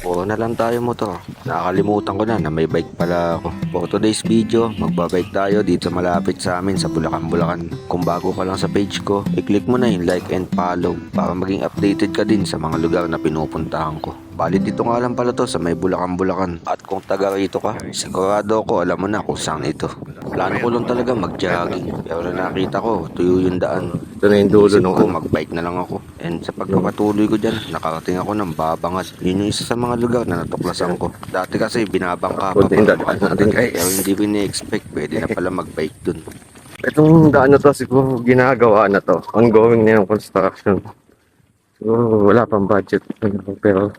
Puro na lang tayo motor. Nakakalimutan ko na may bike pala ako. For today's video, magbabike tayo dito malapit sa amin sa Bulacan, Bulacan. Kung bago ka lang sa page ko, i-click mo na yung like and follow para maging updated ka din sa mga lugar na pinupuntahan ko. Bali dito nga lang pala to sa may Bulacan, Bulacan. At kung taga rito ka, sigurado ko alam mo na kung saan ito. Plano ko lang talaga mag-jogging, pero na nakita ko, tuyo yung daan. Ito na yung dulo Isip nung ko, mag-bike na lang ako. And sa pagpapatuloy ko dyan, nakarating ako ng Babangat. Yun yung isa sa mga lugar na natuklasan ko. Dati kasi binabangka pa Kunti yung dadaan natin, guys. pero hindi ko ni-expect pwede na pala mag-bike dun. Itong daan na to siguro ginagawa na to. Ongoing na yung construction. So wala pang budget. Pero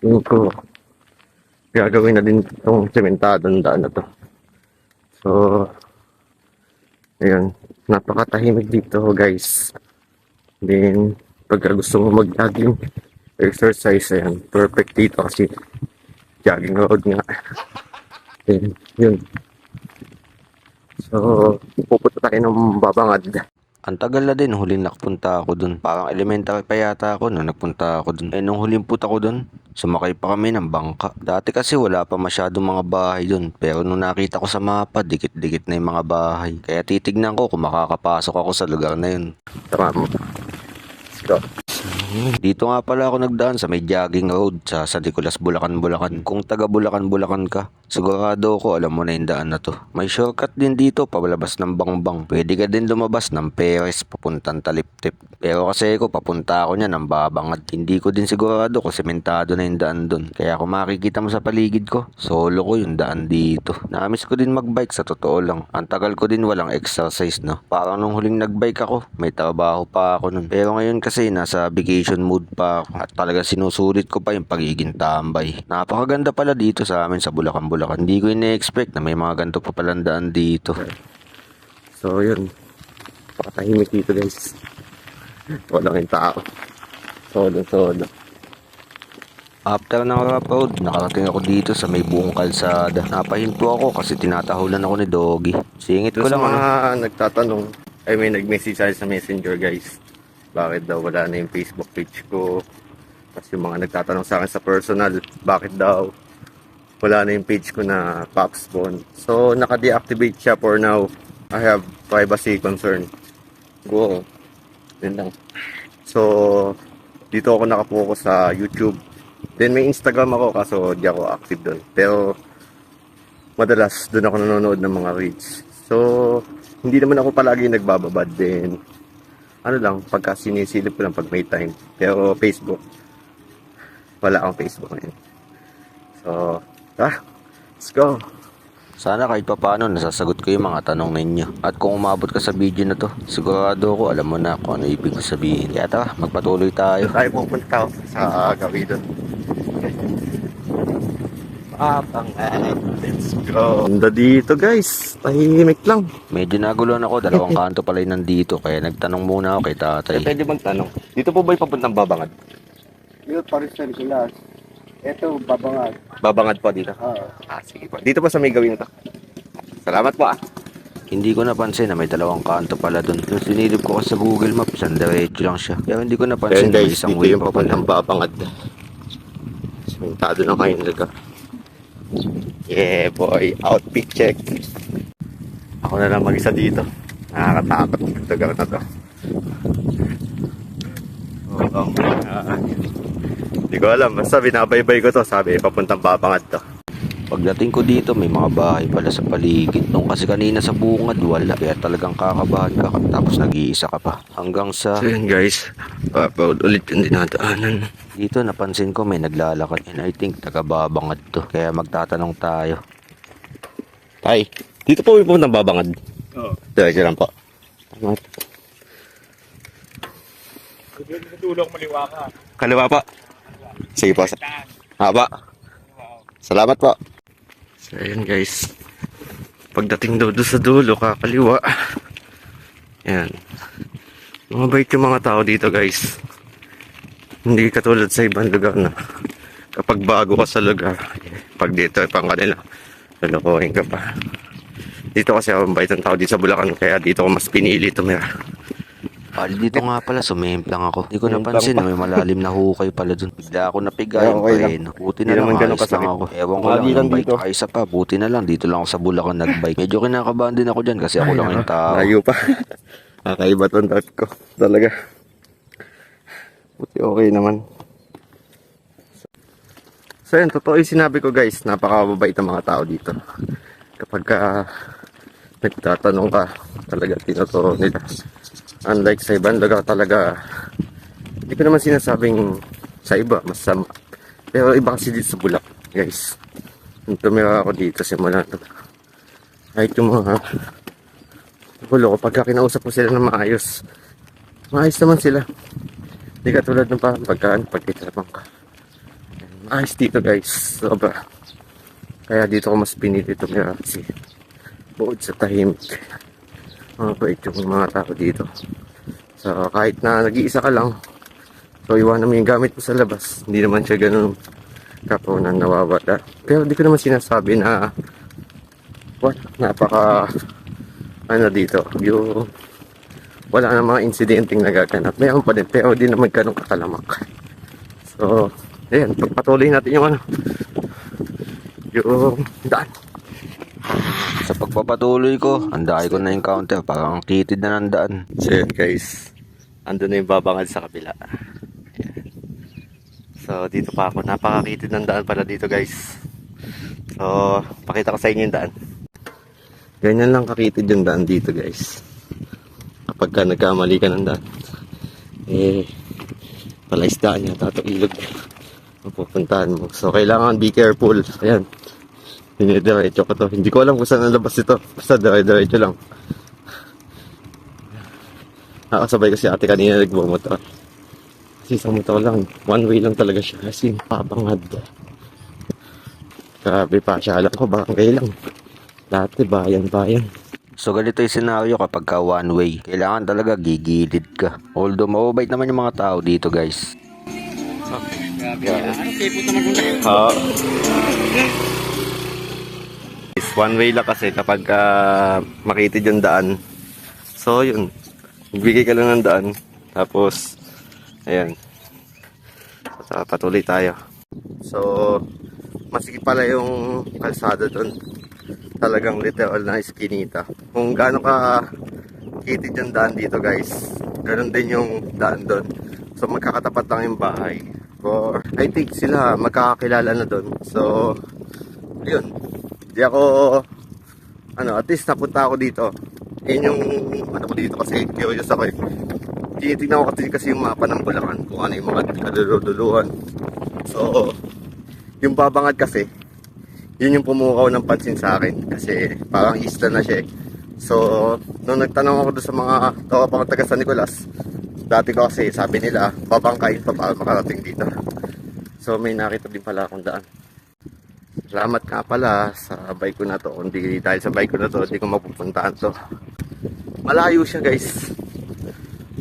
yun ko gagawin na din itong sementadong daan na to. So ayun, napakatahimik dito guys. Then pagka gusto mo mag-jogging, exercise, ayan, perfect dito kasi jogging road nga. Then yun. So pupunta tayo ng Babangad. Ang tagal na din huling nakapunta ako dun. Parang elementary pa yata ako nung nagpunta ako dun. Nung huling punta ko dun, sumakay pa kami ng bangka. Dati kasi wala pa masyadong mga bahay dun. Pero nung nakita ko sa mapa, dikit-dikit na yung mga bahay. Kaya titignan ko kung makakapasok ako sa lugar na yun. Tama mo. Let's go. Dito nga pala ako nagdaan sa may jogging road sa San Nicolas, Bulacan, Bulacan. Kung taga Bulacan, Bulacan ka, sigurado ko alam mo na yung daan na to. May shortcut din dito palabas ng Bangbang. Pwede ka din lumabas ng Perez papuntang Taliptip. Pero kasi ako papunta ako niya ng Babangad. Hindi ko din sigurado kung sementado na yung daan dun. Kaya kung makikita mo sa paligid ko, solo ko yung daan dito. Namiss ko din magbike sa totoo lang. Ang tagal ko din walang exercise no. Parang nung huling nagbike ako, may trabaho pa ako nun. Pero ngayon kasi nasa vacation mood pa ako at talaga sinusulit ko pa yung pagiging tambay. Napakaganda pala dito sa amin sa Bulacan, Bulacan. Hindi ko ina-expect na may mga ganito pa palang daan dito. So yun, pakatahimik dito guys. Walang yung tao. Solo. After ng rough road, nakarating ako dito sa may buong kalsada. Napahinto ako kasi tinatahulan ako ni Doggy. Singit ko Doon sa lang mga nagtatanong, ay may nag-message sa messenger guys. Bakit daw wala na yung Facebook page ko? Tapos yung mga nagtatanong sa akin sa personal, bakit daw wala na yung page ko na Pops Bon. So naka-deactivate siya for now. I have privacy concern. Go. Yun lang. So dito ako nakapokus sa YouTube. Then may Instagram ako kaso di ako active doon. Pero madalas doon ako nanonood ng mga reels. So hindi naman ako palagi nagbababad din. Ano lang, pagka sinisilip ko lang pag may time. Pero Facebook, wala akong Facebook ngayon. So, let's go. Sana kahit papaano nasasagot ko yung mga tanong ninyo. At kung umabot ka sa video na to, sigurado ko alam mo na kung ano ibig ko sabihin. Kaya tara, magpatuloy tayo. Tayo pupunta sa gawin doon. Let's go. Ganda dito guys. Tahimik lang. Medyo naguluhan ako, dalawang kanto pala yung nandito. Kaya nagtanong muna ako kay tatay. Pwede magtanong. Dito po ba yung papuntang Babangad? Dito pa rin sa Nicolas. Ito, Babangad. Babangad po dito. Sige po. Dito po sa may gawin ito. Salamat po Hindi ko napansin na may dalawang kanto pala dun. Nung sinilip ko kasi sa Google Maps, ang diretso lang siya. Pero hindi ko napansin na may isang way dito yung pa pala. papuntang Babangad. Sementado na kayo nalaga. Yeah boy, outfit check. Ako na lang mag-isa dito. Nakakatakot ng lugar na to. Hindi ko alam, basta binabaybay ko to. Sabi, papuntang Babangad to. Pagdating ko dito, may mga bahay pala sa paligid. Nung kasi kanina sa bungad, wala. Kaya talagang kakabahan ka. Tapos nag-iisa ka pa. Hanggang sa... So yun guys, papaud ulit yung dinadaanan. Dito napansin ko may naglalakad. And I think taga-Babangad to. Kaya magtatanong tayo. Tay, dito po yung papuntang Babangad. Oo. Diretso lang po. Tama. Tulong maliwa ka. Kaliwa po. Sige po. Haba. Salamat po. So ayan guys. Pagdating daw doon sa dulo, kakaliwa. Ayan. Mabait yung mga tao dito guys. Hindi katulad sa ibang lugar na kapag bago ka sa lugar, pag dito ay pang kanila, lalokohin ka pa. Dito kasi ako mabait ang tao dito sa Bulacan, kaya dito ko mas pinili tumira. Bali dito nga pala, sumemplang ako. Hindi ko Sumemplang napansin pa. na may malalim na hukay pala dun. Bigla ako napiga yung Okay lang. preno. Buti Hindi na lang, naman ganun ayos lang kasakit. ako. Ewan ko Mali lang lang yung bike. dito. Ay, isa pa, buti na lang. Dito lang ako sa Bulacan nagbike. Medyo kinakabahan din ako dyan kasi ako lang yung tao. Layo pa. Kakaiba tong dart ko. Talaga. Buti okay naman. So yun, totoo yung sinabi ko guys. Napakababait ang mga tao dito. Kapag nagtatanong ka, talaga tinotoo nila. Unlike sa ibang lugar talaga, hindi ko naman sinasabing sa iba, masama. Pero iba kasi dito sa Bulacan, guys. Nung tumira ako dito, simula na. Kahit yung mga gulo ko, pagka kinausap ko sila na maayos, maayos naman sila. Hindi katulad ng parang pagkitrapang ka. Maayos dito guys, sobra. Kaya dito ko mas pinili tumira kasi bukod sa tahimik, mga bait yung mga tao dito. So kahit na nag-iisa ka lang, so iwanan mo yung gamit mo sa labas, hindi naman siya ganun kapunan nawawala. Pero di ko naman sinasabi na napaka dito, yung wala na mga insidenteng nagaganap. Mayroon pa din, pero di naman ganun kakalamak. So ayan, pagpatuloy natin yung yung daan. Sa pagpapatuloy ko, ang dami ko na encounter. Parang ang kitid na ng daan. So yun guys, ando na yung babangad sa kabila. Ayan. So dito pa ako, napakakitid ng daan pala dito guys. So pakita ko sa inyo yung daan. Ganyan lang kakitid yung daan dito guys. Kapag ka nagkamali ka ng daan, palaisdaan niya, tato ilog mapupuntahan mo. So kailangan be careful. Ayan, dinidiretso ko to. Hindi ko alam kung saan ang labas ito. Basta dire-diretso lang. Nakasabay kasi ate kanina nagbumotor. Kasi sa motor lang, one way lang talaga siya. Kasi papangad. Grabe pa, siya alam ko, barangay lang. Dati bayan. So ganito yung senaryo kapag ka one way. Kailangan talaga gigilid ka. Although mababait naman yung mga tao dito guys. Is one way lang kasi kapag makitid yung daan. So yun, magbigay ka lang ng daan. Tapos, ayan. So, patuloy tayo. So, masikip pala yung kalsada doon. Talagang literal na iskinita. Kung gaano ka kitid yung daan dito guys, ganun din yung daan doon. So magkakatapat lang yung bahay. Or I think sila magkakakilala na doon. So yun, di ako at least napunta ako dito. Yun yung ko dito kasi curious ako eh. Tinitignan ko kasi yung mapa ng Bulacan kung ano yung mga kaduluduluhan. So yung babangad kasi, yun yung pumukaw ng pansin sa akin kasi parang isla na siya eh. So nung nagtanong ako doon sa mga pang taga San Nicolas, dati ko kasi sabi nila babangkain pa para makarating dito. So may nakita din pala akong daan. Salamat nga pala sa bike ko na to. Kundi dahil sa bike ko na to, hindi ko mapupuntahan to. Malayo siya guys.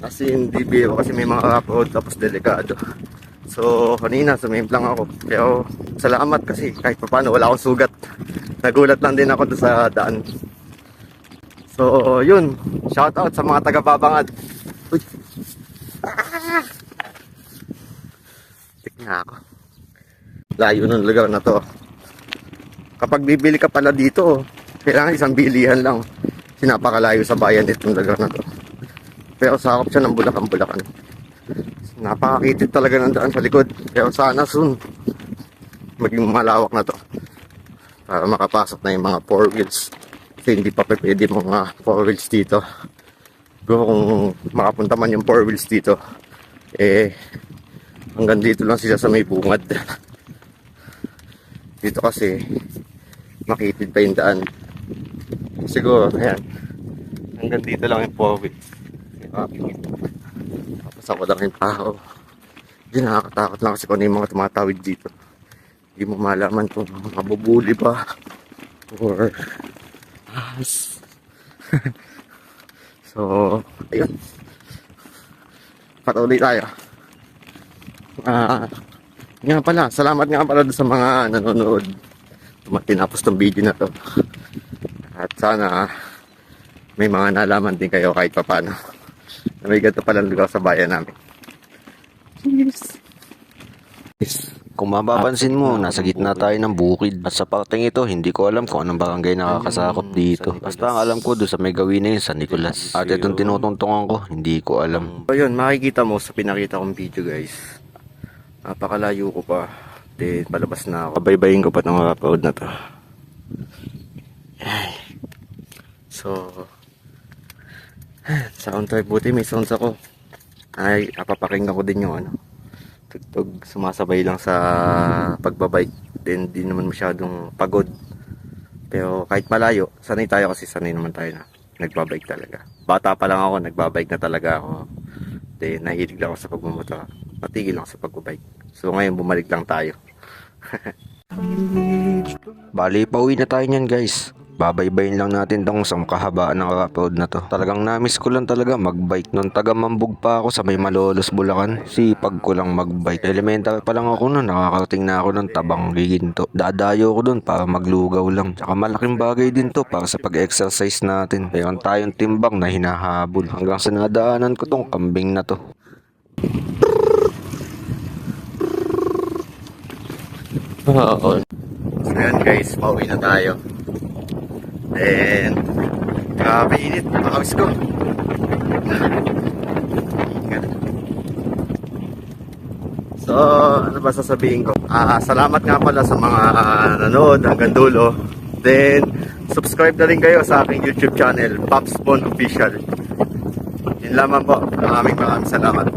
Kasi hindi biro kasi may mga road tapos delikado. So kanina sumimplang ako. Pero salamat kasi kahit pa paano wala akong sugat. Nagulat lang din ako doon sa daan. So yun, shout out sa mga taga-Babangad. Uy. Tik na ako. Layo ng lugar na to. Kapag bibili ka pala dito, kailangan isang bilihan lang. Sinapakalayo sa bayan itong lugar na to. Pero sakop siya ng Bulacan. Napakakitid talaga ng daan sa likod. Pero sana soon maging malawak na to para makapasok na yung mga 4 wheels. Kasi hindi pa pwede mga 4 wheels dito. Kung makapunta man yung 4 wheels dito, hanggang dito lang sila sa may bungad. Dito kasi makitid pa yung daan. Siguro, ayan, hanggang dito lang yung 4 wheels. Tapos ako lang yung tao. Hindi, nakakatakot lang kasi kung ano yung mga tumatawid dito. Hindi mo malaman kung mabubuli ba or so, ayun. Patuloy tayo. Nga pala, salamat nga pala sa mga nanonood. Tinapos tong video na to. At sana may mga nalaman din kayo kahit pa paano. May ganito palang lugar sa bayan namin. Kung mapapansin mo, nasa gitna tayo ng bukid. At sa parteng ito, hindi ko alam kung anong barangay nakakasakop dito. Basta ang alam ko doon sa may gawin na yun, San Nicolas. At itong tinutungtungan ko, hindi ko alam. So yun, makikita mo sa pinakita kong video guys. Napakalayo ko pa. Then palabas na ako. Pabaybayin ko pa ng road na to. Ay. So, sound type, buti may sounds ako. Ay, napapakinggan ko din yung ano. Tugtog, sumasabay lang sa pagbabike. Then di naman masyadong pagod. Pero kahit malayo, sanay tayo kasi sanay naman tayo na nagbabike talaga. Bata pa lang ako, nagbabike na talaga ako. Then nahilig lang ako sa pagmumotor. Natigil lang ako sa pagbabike. So ngayon bumalik lang tayo. Bali, pauwi na tayo niyan guys. Babaybayin lang natin tong sa kahabaan ng road na to. Talagang namiss ko lang talaga magbike. Nung taga Mambug pa ako sa may Malolos, Bulacan, sipag ko lang magbike. Elementary pa lang ako nun, nakakarating na ako ng Tabang Giginto. Dadayo ko dun para maglugaw lang. Tsaka malaking bagay din to para sa pag-exercise natin. Mayroon tayong timbang na hinahabol. Hanggang sa nadaanan ko tong kambing na to. Oo. So yan guys, pauwi na tayo. Then, grabe init, makawis ko. So, ano ba sasabihin ko? Salamat nga pala sa mga nanood hanggang dulo. Then, subscribe na rin kayo sa aking YouTube channel, Pops Bon Official. Yun lamang po. Maraming salamat.